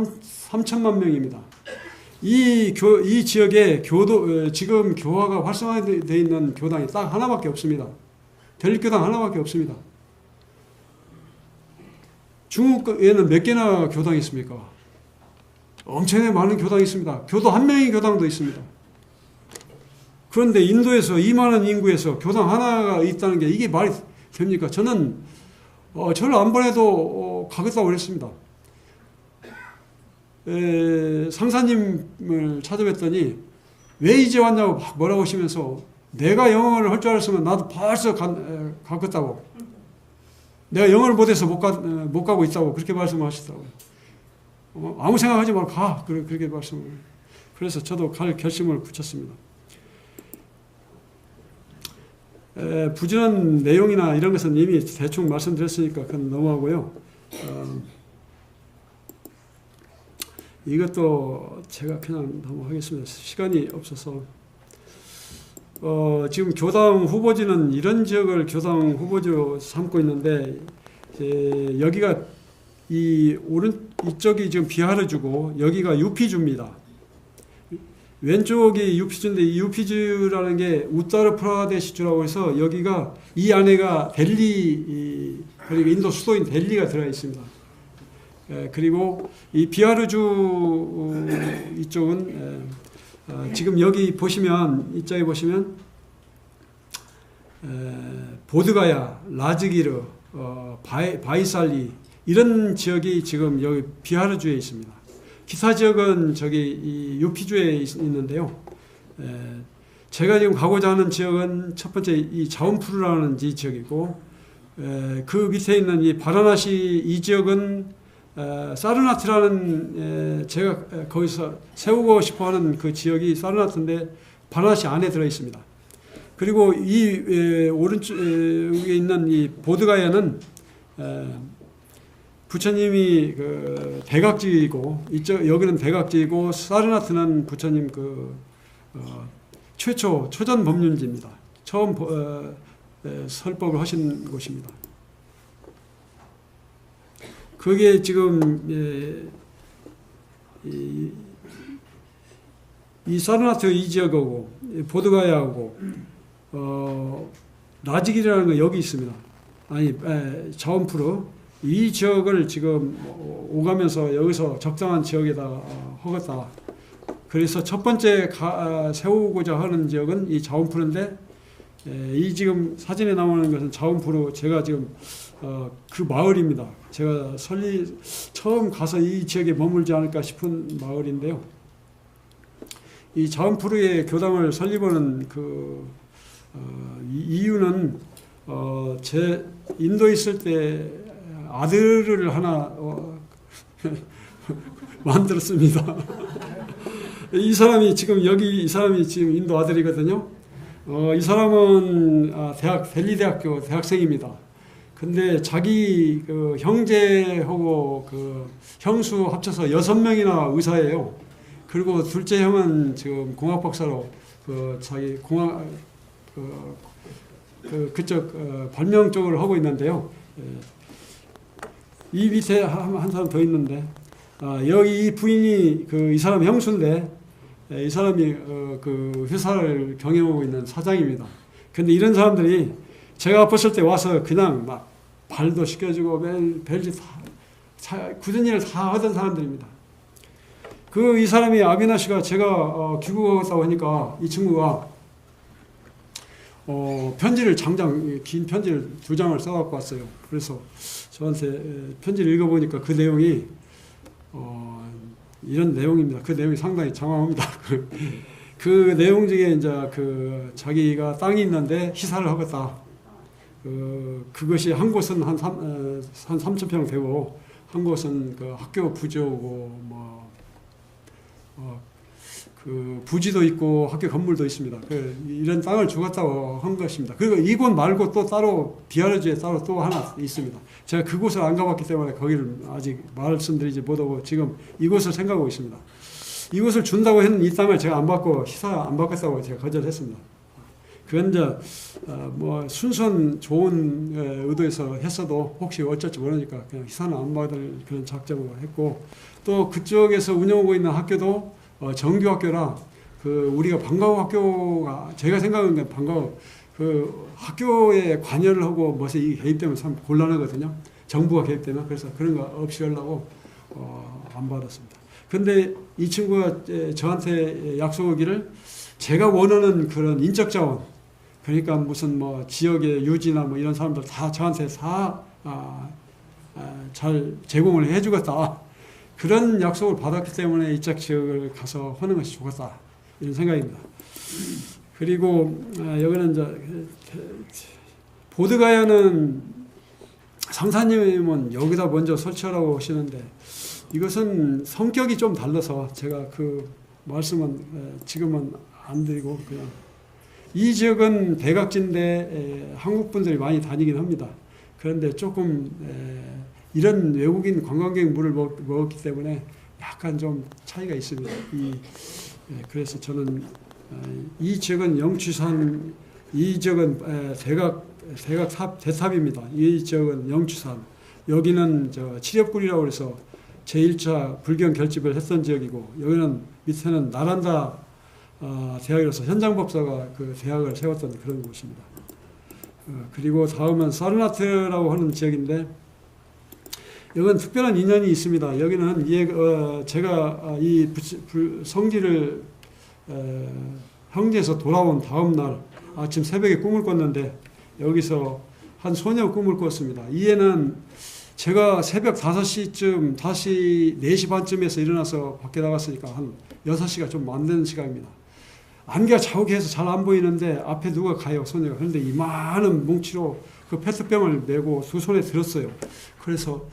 3천만 명입니다. 이 지역에 지금 교화가 활성화되어 있는 교당이 딱 하나밖에 없습니다. 대립교당 하나밖에 없습니다. 중국에는 몇 개나 교당이 있습니까? 엄청나게 많은 교당이 있습니다. 교도 한 명의 교당도 있습니다. 그런데 인도에서 이만한 인구에서 교당 하나가 있다는 게 이게 말이 됩니까? 저는 저를 안 보내도 가겠다고 그랬습니다. 상사님을 찾아뵀더니 왜 이제 왔냐고 막 뭐라고 하시면서 내가 영어를 할 줄 알았으면 나도 벌써 갔겠다고. 내가 영어를 못해서 못 가고 있다고 그렇게 말씀하시더라고요. 아무 생각하지 말고 가. 그렇게 말씀을. 그래서 저도 갈 결심을 붙였습니다. 부진한 내용이나 이런 것은 이미 대충 말씀드렸으니까 그건 넘어가고요. 이것도 제가 그냥 넘어가겠습니다. 시간이 없어서. 지금 교당 후보지는 이런 지역을 교당 후보지로 삼고 있는데, 여기가 이쪽이 지금 비하르주고 여기가 유피주입니다. 왼쪽이 유피주인데 이 유피주라는 게 우타르프라데시주라고 해서 여기가 이 안에가 델리, 그리고 인도 수도인 델리가 들어가 있습니다. 그리고 이 비하르주 이쪽은 지금 여기 보시면 이쪽에 보시면 보드가야, 라즈기르, 바이살리 이런 지역이 지금 여기 비하르주에 있습니다. 기타 지역은 저기 이 유피주에 있는데요. 제가 지금 가고자 하는 지역은 첫 번째 이 자운푸르라는 이 지역이고, 그 밑에 있는 이 바라나시 이 지역은 사르나트라는 제가 거기서 세우고 싶어하는 그 지역이 사르나트인데 바라나시 안에 들어 있습니다. 그리고 이 오른쪽에 있는 이 보드가야는 부처님이 그 대각지이고 여기는 대각지이고 사르나트는 부처님 최초 초전 법륜지입니다. 처음 설법을 하신 곳입니다. 그게 지금 이 사르나트 이 지역하고 보드가야하고 라지길이라는 거 여기 있습니다. 자원푸르 이 지역을 지금 오가면서 여기서 적당한 지역에다 하겠다. 그래서 첫 번째 세우고자 하는 지역은 이 자원푸르인데, 이 지금 사진에 나오는 것은 자원푸르, 제가 지금 그 마을입니다. 제가 처음 가서 이 지역에 머물지 않을까 싶은 마을인데요. 이 자원푸르의 교당을 설립하는 이유는 제 인도에 있을 때 아들을 하나 만들었습니다. 이 사람이 지금 인도 아들이거든요. 이 사람은 델리 대학교 대학생입니다. 근데 자기 형제하고 형수 합쳐서 6명이나 의사예요. 그리고 둘째 형은 지금 공학 박사로 자기 공학 그쪽 발명 쪽을 하고 있는데요. 이 밑에 한 사람 더 있는데, 여기 이 부인이 이 사람 형수인데, 이 사람이 그 회사를 경영하고 있는 사장입니다. 근데 이런 사람들이 제가 아팠을 때 와서 그냥 막 발도 씻겨주고 매일 별짓 굳은 일을 다 하던 사람들입니다. 이 사람이 아비나시가 제가 귀국하겠다고 하니까 이 친구가 편지를 긴 편지를 2장을 써갖고 왔어요. 그래서 저한테 편지를 읽어보니까 그 내용이 이런 내용입니다. 그 내용이 상당히 장황합니다. 그 내용 중에 이제 자기가 땅이 있는데 시사를 하겠다. 그것이 한 곳은 한 3,000평 되고 한 곳은 학교 부지오고 부지도 있고 학교 건물도 있습니다. 이런 땅을 주겠다고 한 것입니다. 그리고 이곳 말고 또 따로 비하르주에 따로 또 하나 있습니다. 제가 그곳을 안 가봤기 때문에 거기를 아직 말씀드리지 못하고 지금 이곳을 생각하고 있습니다. 이곳을 준다고 했는 이 땅을 제가 안 받고 시사 안 받겠다고 제가 거절했습니다. 그건 이제 순수한 좋은 의도에서 했어도 혹시 어쩔지 모르니까 그냥 시사는 안 받을 그런 작정으로 했고, 또 그쪽에서 운영하고 있는 학교도 정규 학교라 우리가 방과후 학교가 제가 생각하는 게 방과후 학교에 관여를 하고 무엇에 개입되면 참 곤란하거든요. 정부가 개입되면. 그래서 그런 거 없이 하려고 안 받았습니다. 근데 이 친구가 저한테 약속하기를 제가 원하는 그런 인적 자원, 그러니까 무슨 지역의 유지나 이런 사람들 다 저한테 잘 제공을 해주겠다. 그런 약속을 받았기 때문에 이쪽 지역을 가서 하는 것이 좋겠다. 이런 생각입니다. 그리고 여기는 이제 보드가야는 상사님은 여기다 먼저 설치하라고 하시는데, 이것은 성격이 좀 달라서 제가 그 말씀은 지금은 안 드리고 그냥 이 지역은 백악지인데 한국 분들이 많이 다니긴 합니다. 그런데 조금 이런 외국인 관광객 물을 먹었기 때문에 약간 좀 차이가 있습니다. 그래서 저는 이 지역은 영취산, 이 지역은 대탑입니다. 이 지역은 영취산, 여기는 칠협굴이라고 해서 제1차 불경 결집을 했던 지역이고, 여기는 밑에는 나란다 대학이라서 현장법사가 그 대학을 세웠던 그런 곳입니다. 그리고 다음은 사르나트라고 하는 지역인데, 여기는 특별한 인연이 있습니다. 여기는 제가 이 성지를 형제에서 돌아온 다음 날 아침 새벽에 꿈을 꿨는데, 여기서 한 소녀 꿈을 꿨습니다. 이에는 제가 새벽 5시쯤 다시 4시 반쯤에서 일어나서 밖에 나갔으니까 한 6시가 좀 안 되는 시간입니다. 안개가 자욱해서 잘 안 보이는데 앞에 누가 가요, 소녀가. 그런데 이만한 뭉치로 그 페트병을 메고 두 손에 들었어요. 그래서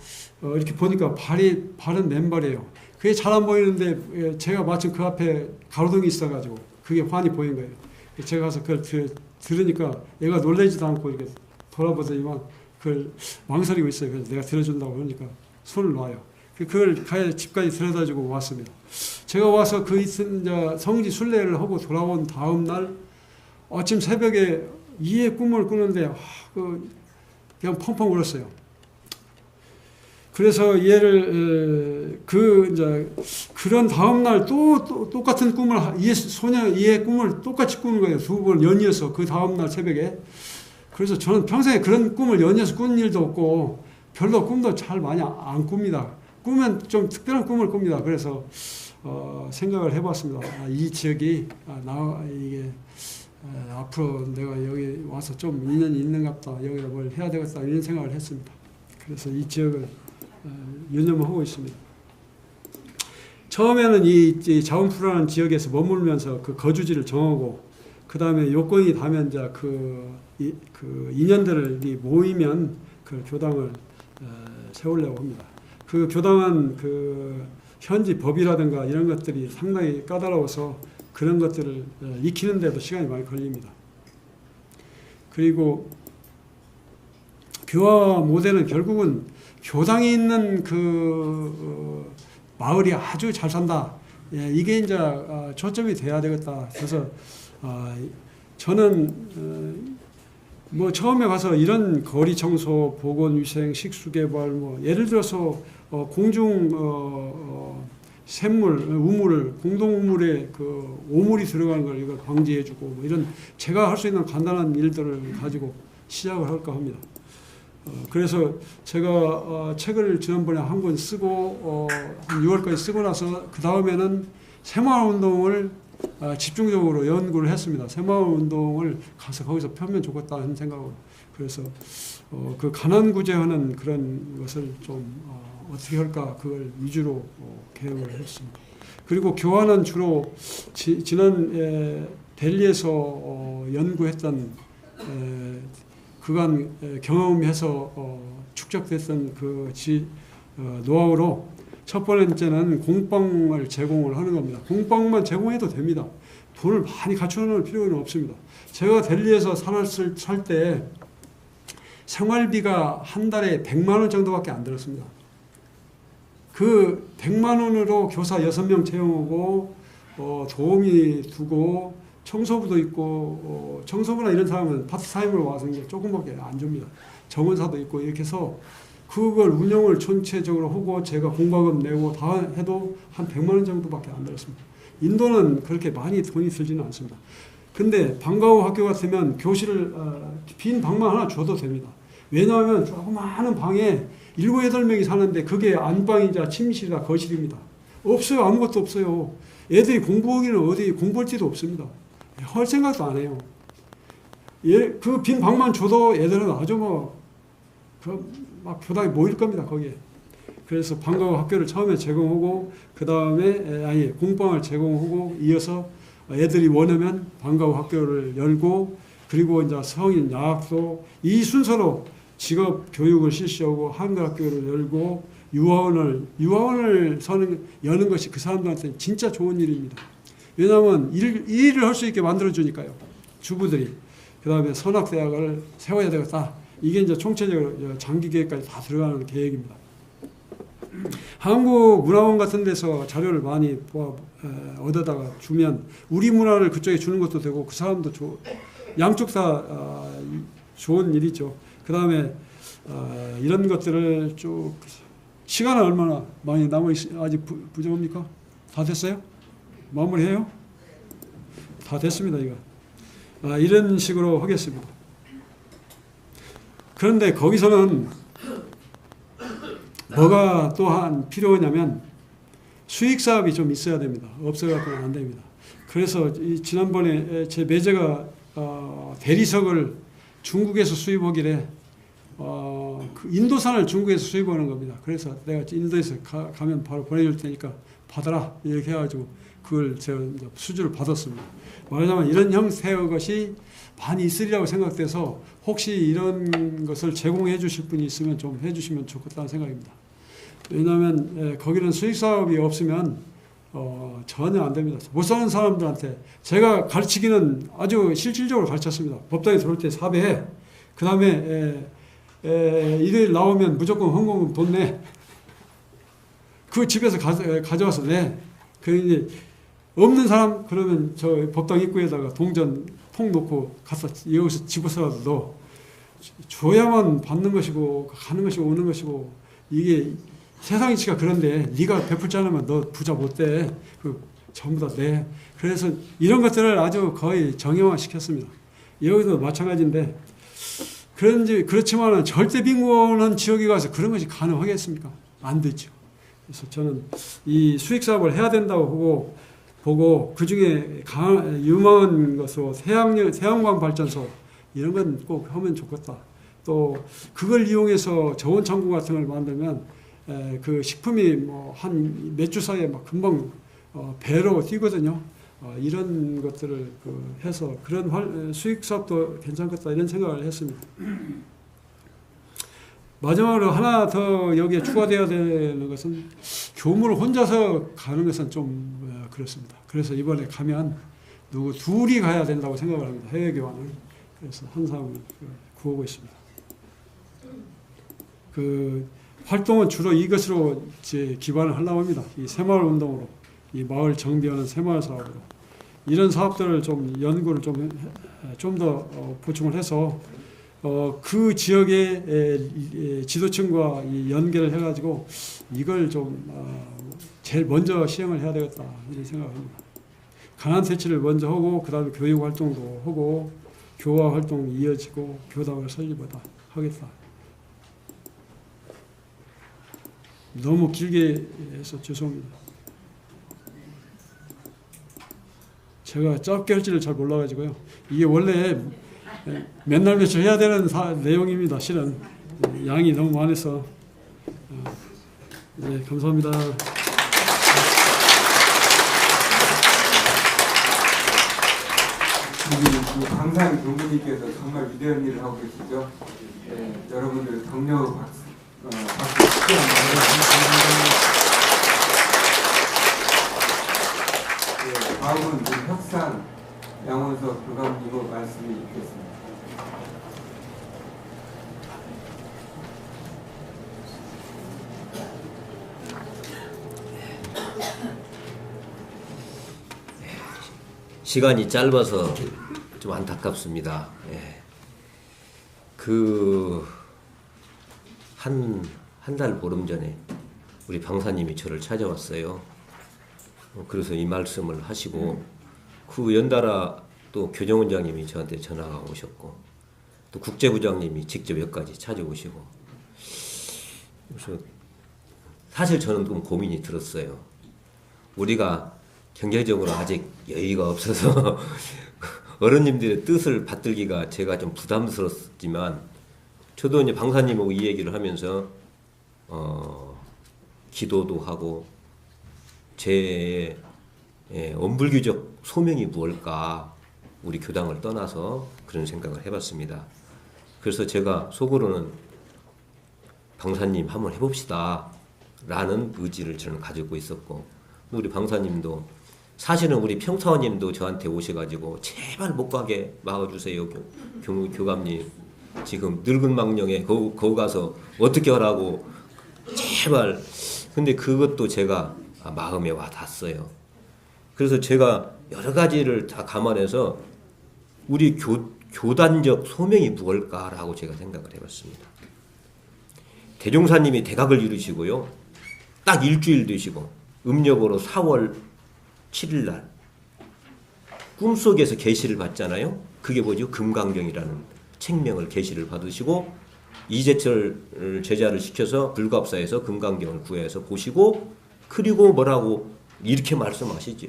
이렇게 보니까 발은 맨발이에요. 그게 잘 안 보이는데 제가 마침 그 앞에 가로등이 있어가지고 그게 환히 보인 거예요. 제가 가서 그걸 들으니까 얘가 놀라지도 않고 이렇게 돌아보더니만 그걸 망설이고 있어요. 그래서 내가 들어준다고 그러니까 손을 놔요. 그걸 집까지 들여다주고 왔습니다. 제가 와서 그 성지 순례를 하고 돌아온 다음 날 아침 새벽에 이의 꿈을 꾸는데 그냥 펑펑 울었어요. 그래서 얘를 그런 다음 날 또 똑같은 꿈을 이의 꿈을 똑같이 꾸는 거예요. 두 번 연이어서 그 다음 날 새벽에. 그래서 저는 평생에 그런 꿈을 연이어서 꾼 일도 없고 별로 꿈도 잘 많이 안 꿉니다. 꾸면 좀 특별한 꿈을 꿉니다. 그래서 생각을 해봤습니다. 이 지역이 이게 앞으로 내가 여기 와서 좀 인연이 있는갑다, 여기다 뭘 해야 되겠다 이런 생각을 했습니다. 그래서 이 지역을 유념하고 있습니다. 처음에는 이 자원프라는 지역에서 머물면서 그 거주지를 정하고, 그 다음에 요건이 닿으면 이제 그 인연들을 모이면 그 교당을 세우려고 합니다. 그 교당은 그 현지 법이라든가 이런 것들이 상당히 까다로워서 그런 것들을 익히는데도 시간이 많이 걸립니다. 그리고 교화 모델은 결국은 교당이 있는 그 마을이 아주 잘 산다. 이게 이제 초점이 돼야 되겠다. 그래서 저는 처음에 가서 이런 거리 청소, 보건위생, 식수개발, 예를 들어서 공중 샘물, 우물, 공동 우물에 그 오물이 들어가는 걸 이걸 방지해주고 이런 제가 할 수 있는 간단한 일들을 가지고 시작을 할까 합니다. 그래서 제가 책을 지난번에 한 권 쓰고 한 6월까지 쓰고 나서 그 다음에는 새마을운동을 집중적으로 연구를 했습니다. 새마을운동을 가서 거기서 펴면 좋겠다 하는 생각으로. 그래서 그 가난구제하는 그런 것을 좀 어떻게 할까 그걸 위주로 계획을 했습니다. 그리고 교환은 주로 지난 델리에서 연구했던 그간 경험해서 축적됐던 그 노하우로 첫 번째는 공방을 제공을 하는 겁니다. 공방만 제공해도 됩니다. 돈을 많이 갖춰놓을 필요는 없습니다. 제가 델리에서 살 때 생활비가 한 달에 100만 원 정도밖에 안 들었습니다. 그 100만 원으로 교사 6명 채용하고 도우미 두고 청소부도 있고 청소부나 이런 사람은 파트타임으로 와서 이제 조금밖에 안 줍니다. 정원사도 있고 이렇게 해서 그걸 운영을 전체적으로 하고 제가 공과금 내고 다 해도 한 100만 원 정도밖에 안 들었습니다. 인도는 그렇게 많이 돈이 들지는 않습니다. 근데 방과후 학교 같으면 교실을 빈 방만 하나 줘도 됩니다. 왜냐하면 조그마한 방에 7, 8명이 사는데 그게 안방이자 침실이다 거실입니다. 없어요. 아무것도 없어요. 애들이 공부하기는 어디 공부할 데도 없습니다. 할 생각도 안 해요. 그 빈 방만 줘도 애들은 아주 막 교당에 모일 겁니다. 거기에. 그래서 방과후 학교를 처음에 제공하고 그 다음에 공방을 제공하고 이어서 애들이 원하면 방과후 학교를 열고 그리고 이제 성인 야학도 이 순서로 직업 교육을 실시하고 한글 학교를 열고 유아원을 여는 것이 그 사람들한테는 진짜 좋은 일입니다. 왜냐하면 일을 할 수 있게 만들어 주니까요. 주부들이 그다음에 선악대학을 세워야 되겠다. 이게 이제 총체적으로 장기 계획까지 다 들어가는 계획입니다. 한국문화원 같은 데서 자료를 많이 얻어다가 주면 우리 문화를 그쪽에 주는 것도 되고 그 사람도 양쪽 다 좋은 일이죠. 그 다음에 이런 것들을 쭉 시간은 얼마나 많이 아직 부족합니까? 다 됐어요? 마무리해요? 다 됐습니다. 이거 이런 식으로 하겠습니다. 그런데 거기서는 뭐가 또한 필요하냐면 수익 사업이 좀 있어야 됩니다. 없어갖고는 안 됩니다. 그래서 지난번에 제 매제가 대리석을 중국에서 수입하길래 그 인도산을 중국에서 수입하는 겁니다. 그래서 내가 인도에서 가면 바로 보내줄 테니까 받아라 이렇게 해가지고 그걸 제가 수주를 받았습니다. 말하자면 이런 형태의 것이 많이 있으리라고 생각돼서 혹시 이런 것을 제공해 주실 분이 있으면 좀 해주시면 좋겠다는 생각입니다. 왜냐하면 거기는 수익 사업이 없으면 전혀 안 됩니다. 못 사는 사람들한테 제가 가르치기는 아주 실질적으로 가르쳤습니다. 법당에 들어올 때 4배, 그 다음에 일요일 나오면 무조건 헌금금 돈 내. 그 집에서 가져와서 내. 그 이제 없는 사람 그러면 저 법당 입구에다가 동전 통 놓고 가서 여기서 집어서라도 넣어. 줘야만 받는 것이고 가는 것이고 오는 것이고 이게 세상 이치가 그런데 네가 베풀지 않으면 너 부자 못 돼. 그 전부 다 내. 그래서 이런 것들을 아주 거의 정형화 시켰습니다. 여기도 마찬가지인데 그렇지만은 절대 빈곤한 지역에 가서 그런 것이 가능하겠습니까? 안 되죠. 그래서 저는 이 수익 사업을 해야 된다고 보고 그 중에 유망한 것으로 태양광 발전소 이런 건 꼭 하면 좋겠다. 또 그걸 이용해서 저온 창고 같은 걸 만들면 그 식품이 뭐 한 몇 주 사이에 막 금방 배로 뛰거든요. 이런 것들을 해서 그런 수익 사업도 괜찮겠다 이런 생각을 했습니다. 마지막으로 하나 더 여기에 추가되어야 되는 것은 교무를 혼자서 가는 것은 좀 그렇습니다. 그래서 이번에 가면 둘이 가야 된다고 생각을 합니다. 해외 교환을. 그래서 한 사람을 구하고 있습니다. 그 활동은 주로 이것으로 이제 기반을 하려고 합니다. 이 새마을 운동으로, 이 마을 정비하는 새마을 사업으로 이런 사업들을 좀 연구를 좀 더 보충을 해서 그 지역의 지도층과 연계를 해가지고 이걸 좀 제일 먼저 시행을 해야 되겠다 이런 생각을 합니다. 가난 퇴치를 먼저 하고 그 다음에 교육 활동도 하고 교화 활동이 이어지고 교당을 설립하다 하겠다. 너무 길게 해서 죄송합니다. 제가 짧게 할지를 잘 몰라가지고요. 이게 원래 맨날 며칠 해야 되는 내용입니다. 실은 양이 너무 많아서. 네, 감사합니다. 우리 강산 교무님께서 정말 위대한 일을 하고 계시죠. 네, 여러분들 격려 박수 네, 다음은 우리 혁산 양원석 교감님의 말씀이 있겠습니다. 시간이 짧아서 좀 안타깝습니다. 예. 한 달 보름 전에 우리 방사님이 저를 찾아왔어요. 그래서 이 말씀을 하시고 그 연달아 또 교정원장님이 저한테 전화가 오셨고 또 국제부장님이 직접 여기까지 찾아오시고 그래서 사실 저는 좀 고민이 들었어요. 우리가 경제적으로 아직 여유가 없어서 어른님들의 뜻을 받들기가 제가 좀 부담스럽지만 저도 이제 방사님하고 이 얘기를 하면서 기도도 하고 제 엄불규적 소명이 무엇일까 우리 교당을 떠나서 그런 생각을 해봤습니다. 그래서 제가 속으로는 방사님 한번 해봅시다 라는 의지를 저는 가지고 있었고 우리 방사님도 사실은 우리 평사원님도 저한테 오셔가지고 제발 못 가게 막아주세요. 교감님 지금 늙은 망령에 거기 가서 어떻게 하라고 제발. 근데 그것도 제가 마음에 와 닿았어요. 그래서 제가 여러 가지를 다 감안해서 우리 교단적 소명이 무엇일까라고 제가 생각을 해봤습니다. 대종사님이 대각을 이루시고요. 딱 일주일 되시고 음력으로 4월 7일 날 꿈속에서 계시를 받잖아요. 그게 뭐죠? 금강경이라는 책명을 계시를 받으시고 이재철 제자를 시켜서 불갑사에서 금강경을 구해서 보시고 그리고 뭐라고 이렇게 말씀하시죠.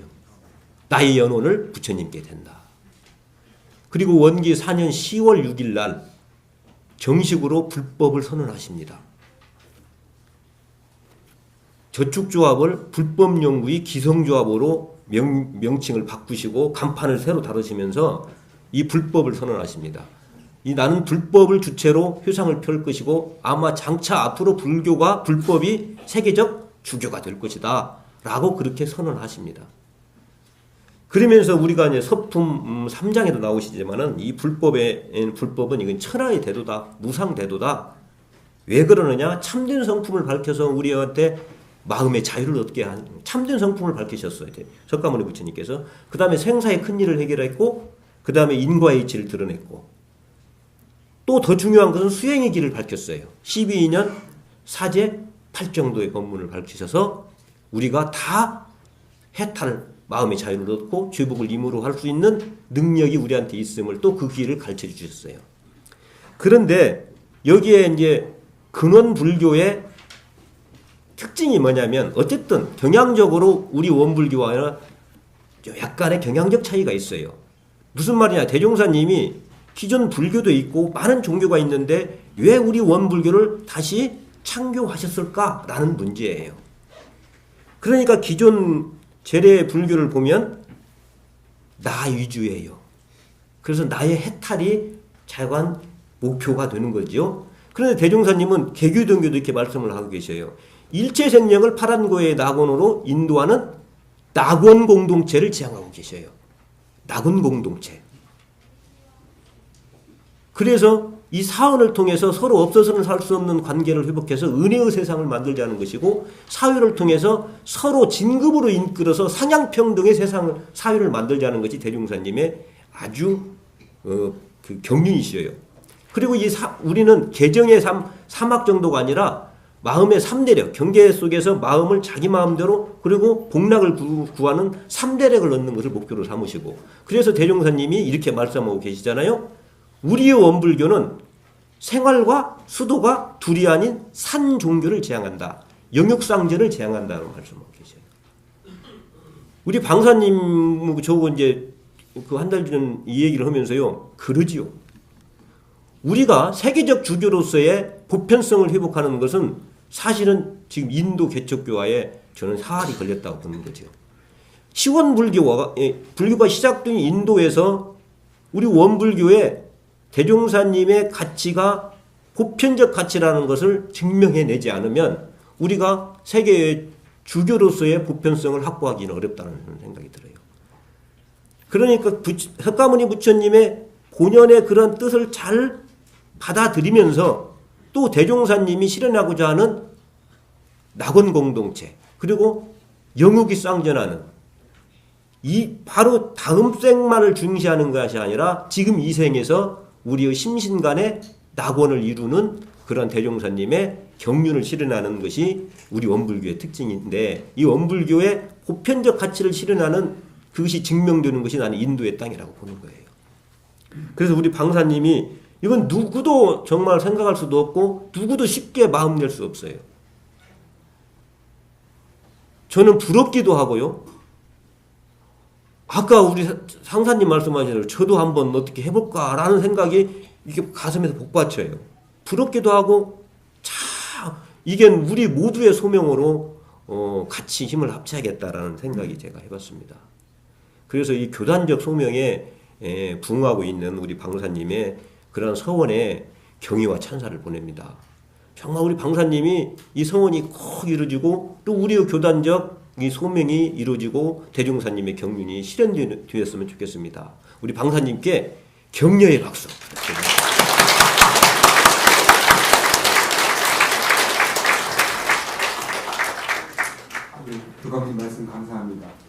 나의 연혼을 부처님께 된다. 그리고 원기 4년 10월 6일 날 정식으로 불법을 선언하십니다. 저축조합을 불법연구의 기성조합으로 명칭을 바꾸시고 간판을 새로 다루시면서 이 불법을 선언하십니다. 나는 불법을 주체로 효상을 펼 것이고 아마 장차 앞으로 불교가 불법이 세계적 주교가 될 것이다 라고 그렇게 선언하십니다. 그러면서 우리가 이제 서품 3장에도 나오시지만은 이 불법은 이건 천하의 대도다, 무상 대도다. 왜 그러느냐? 참된 성품을 밝혀서 우리한테 마음의 자유를 얻게 한 참된 성품을 밝히셨어요. 석가모니 부처님께서. 그 다음에 생사의 큰 일을 해결했고, 그 다음에 인과의 이치를 드러냈고, 또 더 중요한 것은 수행의 길을 밝혔어요. 12년 사제 8정도의 법문을 밝히셔서 우리가 다 해탈, 마음의 자유를 얻고 죄복을 임으로 할 수 있는 능력이 우리한테 있음을 또 그 길을 가르쳐 주셨어요. 그런데 여기에 이제 근원 불교의 특징이 뭐냐면 어쨌든 경향적으로 우리 원불교와는 약간의 경향적 차이가 있어요. 무슨 말이냐? 대종사님이 기존 불교도 있고 많은 종교가 있는데 왜 우리 원불교를 다시 창교하셨을까라는 문제예요. 그러니까 기존 재래 불교를 보면 나 위주예요. 그래서 나의 해탈이 자관 목표가 되는 거죠. 그런데 대종사님은 개교등교도 이렇게 말씀을 하고 계셔요. 일체 생명을 파란고의 낙원으로 인도하는 낙원 공동체를 지향하고 계셔요. 낙원 공동체. 그래서 이 사원을 통해서 서로 없어서는 살 수 없는 관계를 회복해서 은혜의 세상을 만들자는 것이고, 사회를 통해서 서로 진급으로 이끌어서 상향평등의 세상을, 사회를 만들자는 것이 대종사님의 아주 그 경륜이시여요. 그리고 우리는 개정의 사막 정도가 아니라 마음의 3대력, 경계 속에서 마음을 자기 마음대로 그리고 복락을 구하는 3대력을 얻는 것을 목표로 삼으시고, 그래서 대종사님이 이렇게 말씀하고 계시잖아요. 우리의 원불교는 생활과 수도가 둘이 아닌 산 종교를 지향한다. 영육상전을 지향한다고 말씀하고 계셔요. 우리 방사님 저거 이제 그 한 달 전 이 얘기를 하면서요. 그러지요. 우리가 세계적 주교로서의 보편성을 회복하는 것은 사실은 지금 인도 개척교화에 저는 사활이 걸렸다고 보는 거죠. 불교가 시작된 인도에서 우리 원불교의 대종사님의 가치가 보편적 가치라는 것을 증명해내지 않으면 우리가 세계의 주교로서의 보편성을 확보하기는 어렵다는 생각이 들어요. 그러니까 석가모니 부처님의 본연의 그런 뜻을 잘 받아들이면서 또 대종사님이 실현하고자 하는 낙원 공동체, 그리고 영육이 쌍전하는 이 바로 다음 생만을 중시하는 것이 아니라 지금 이 생에서 우리의 심신간의 낙원을 이루는 그런 대종사님의 경륜을 실현하는 것이 우리 원불교의 특징인데, 이 원불교의 보편적 가치를 실현하는 그것이 증명되는 것이 나는 인도의 땅이라고 보는 거예요. 그래서 우리 방사님이 이건 누구도 정말 생각할 수도 없고 누구도 쉽게 마음 낼 수 없어요. 저는 부럽기도 하고요. 아까 우리 상사님 말씀하신 대로 저도 한번 어떻게 해볼까라는 생각이 이게 가슴에서 복받쳐요. 부럽기도 하고 이게 우리 모두의 소명으로 같이 힘을 합쳐야겠다라는 생각이 제가 해봤습니다. 그래서 이 교단적 소명에 부응하고 있는 우리 방사님의 그런 서원에 경의와 찬사를 보냅니다. 정말 우리 방사님이 이 서원이 꼭 이루어지고 또 우리의 교단적 이 소명이 이루어지고 대종사님의 경륜이 실현되었으면 좋겠습니다. 우리 방사님께 격려의 박수. 두감님 말씀 감사합니다.